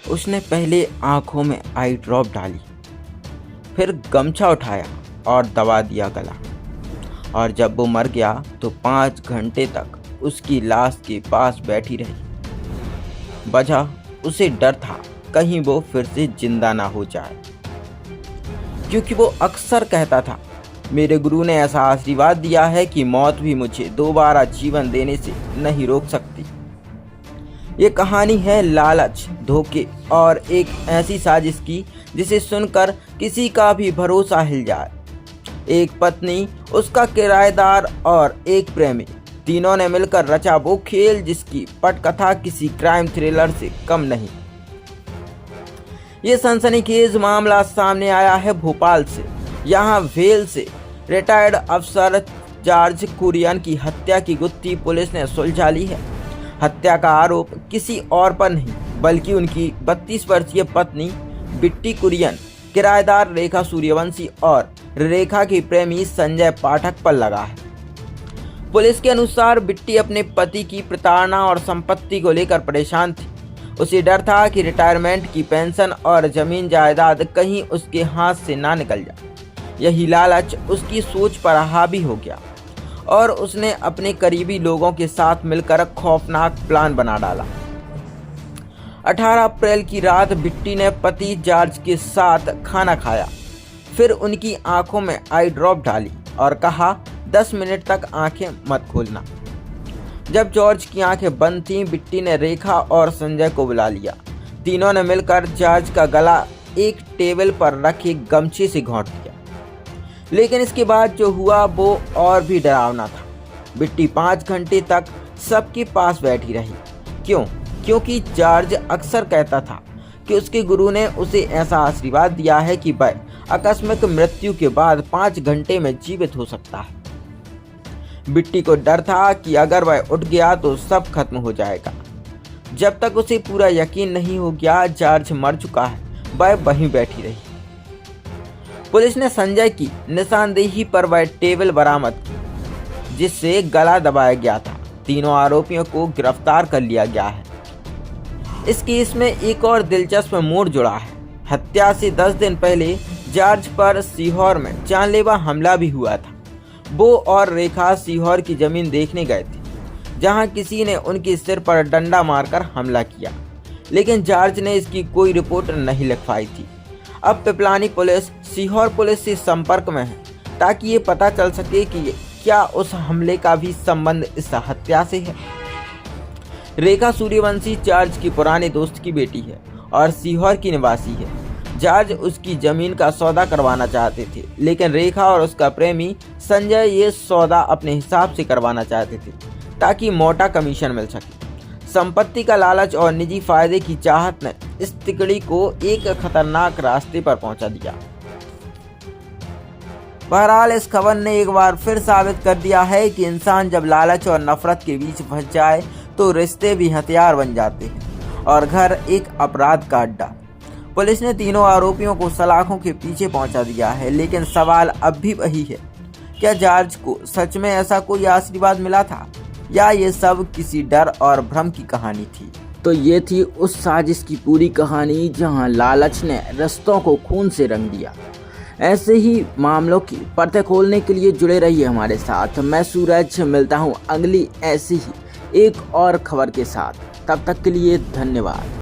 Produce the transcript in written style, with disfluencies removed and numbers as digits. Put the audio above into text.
उसने पहले आंखों में आई ड्रॉप डाली, फिर गमछा उठाया और दबा दिया गला। और जब वो मर गया तो 5 घंटे तक उसकी लाश के पास बैठी रही। वजह उसे डर था कहीं वो फिर से जिंदा ना हो जाए, क्योंकि वो अक्सर कहता था, मेरे गुरु ने ऐसा आशीर्वाद दिया है कि मौत भी मुझे दोबारा जीवन देने से नहीं रोक सकती। ये कहानी है लालच, धोखे और एक ऐसी साजिश की जिसे सुनकर किसी का भी भरोसा हिल जाए। एक पत्नी, उसका किराएदार और एक प्रेमी, तीनों ने मिलकर रचा वो खेल जिसकी पटकथा किसी क्राइम थ्रिलर से कम नहीं। ये सनसनीखेज मामला सामने आया है भोपाल से। यहाँ वेल से रिटायर्ड अफसर जॉर्ज कुरियन की हत्या की गुत्थी पुलिस ने सुलझा ली है। हत्या का आरोप किसी और पर नहीं बल्कि उनकी 32 वर्षीय पत्नी बिट्टी कुरियन, किराएदार रेखा सूर्यवंशी और रेखा की प्रेमी संजय पाठक पर लगा है। पुलिस के अनुसार बिट्टी अपने पति की प्रताड़ना और संपत्ति को लेकर परेशान थी। उसे डर था कि रिटायरमेंट की पेंशन और जमीन जायदाद कहीं उसके हाथ से ना निकल जाए। यही लालच उसकी सोच पर हावी हो गया और उसने अपने करीबी लोगों के साथ मिलकर खौफनाक प्लान बना डाला। 18 अप्रैल की रात बिट्टी ने पति जॉर्ज के साथ खाना खाया, फिर उनकी आंखों में आई ड्रॉप डाली और कहा, 10 मिनट तक आंखें मत खोलना। जब जॉर्ज की आंखें बंद थीं, बिट्टी ने रेखा और संजय को बुला लिया। तीनों ने मिलकर जॉर्ज का गला एक टेबल पर रखे गमछे से घोंट दिया। लेकिन इसके बाद जो हुआ वो और भी डरावना था। बिट्टी 5 घंटे तक सबके पास बैठी रही। क्योंकि जॉर्ज अक्सर कहता था कि उसके गुरु ने उसे ऐसा आशीर्वाद दिया है कि वह आकस्मिक मृत्यु के बाद 5 घंटे में जीवित हो सकता है। बिट्टी को डर था कि अगर वह उठ गया तो सब खत्म हो जाएगा। जब तक उसे पूरा यकीन नहीं हो गया जॉर्ज मर चुका है, वह वहीं बैठी रही। पुलिस ने संजय की निशानदेही पर वह टेबल बरामद की जिससे गला दबाया गया था। तीनों आरोपियों को गिरफ्तार कर लिया गया है। इस केस में एक और दिलचस्प मोड़ जुड़ा है। हत्या से 10 दिन पहले जॉर्ज पर सीहोर में जानलेवा हमला भी हुआ था। वो और रेखा सीहोर की जमीन देखने गए थे, जहां किसी ने उनके सिर पर डंडा मारकर हमला किया, लेकिन जॉर्ज ने इसकी कोई रिपोर्ट नहीं लिखवाई थी। अब पिपलानी पुलिस सीहोर पुलिस से संपर्क में है ताकि ये पता चल सके कि क्या उस हमले का भी संबंध इस हत्या से है। रेखा सूर्यवंशी जॉर्ज की पुराने दोस्त की बेटी है और सीहोर की निवासी है। जॉर्ज उसकी जमीन का सौदा करवाना चाहते थे, लेकिन रेखा और उसका प्रेमी संजय ये सौदा अपने हिसाब से करवाना चाहते थे ताकि मोटा कमीशन मिल सके। संपत्ति का लालच और निजी फायदे की चाहत ने इस तिकड़ी को एक खतरनाक रास्ते पर पहुंचा दिया। बहरहाल इस खबर ने एक बार फिर साबित कर दिया है कि इंसान जब लालच और नफरत के बीच फंस जाए तो रिश्ते भी हथियार बन जाते हैं और घर एक अपराध का अड्डा। पुलिस ने तीनों आरोपियों को सलाखों के पीछे पहुंचा दिया है, लेकिन सवाल अब भी वही है, क्या जॉर्ज को सच में ऐसा कोई आशीर्वाद मिला था या ये सब किसी डर और भ्रम की कहानी थी। तो ये थी उस साजिश की पूरी कहानी जहां लालच ने रिश्तों को खून से रंग दिया। ऐसे ही मामलों की परतें खोलने के लिए जुड़े रहिए हमारे साथ। मैं सूरज मिलता हूं अगली ऐसी ही एक और खबर के साथ। तब तक के लिए धन्यवाद।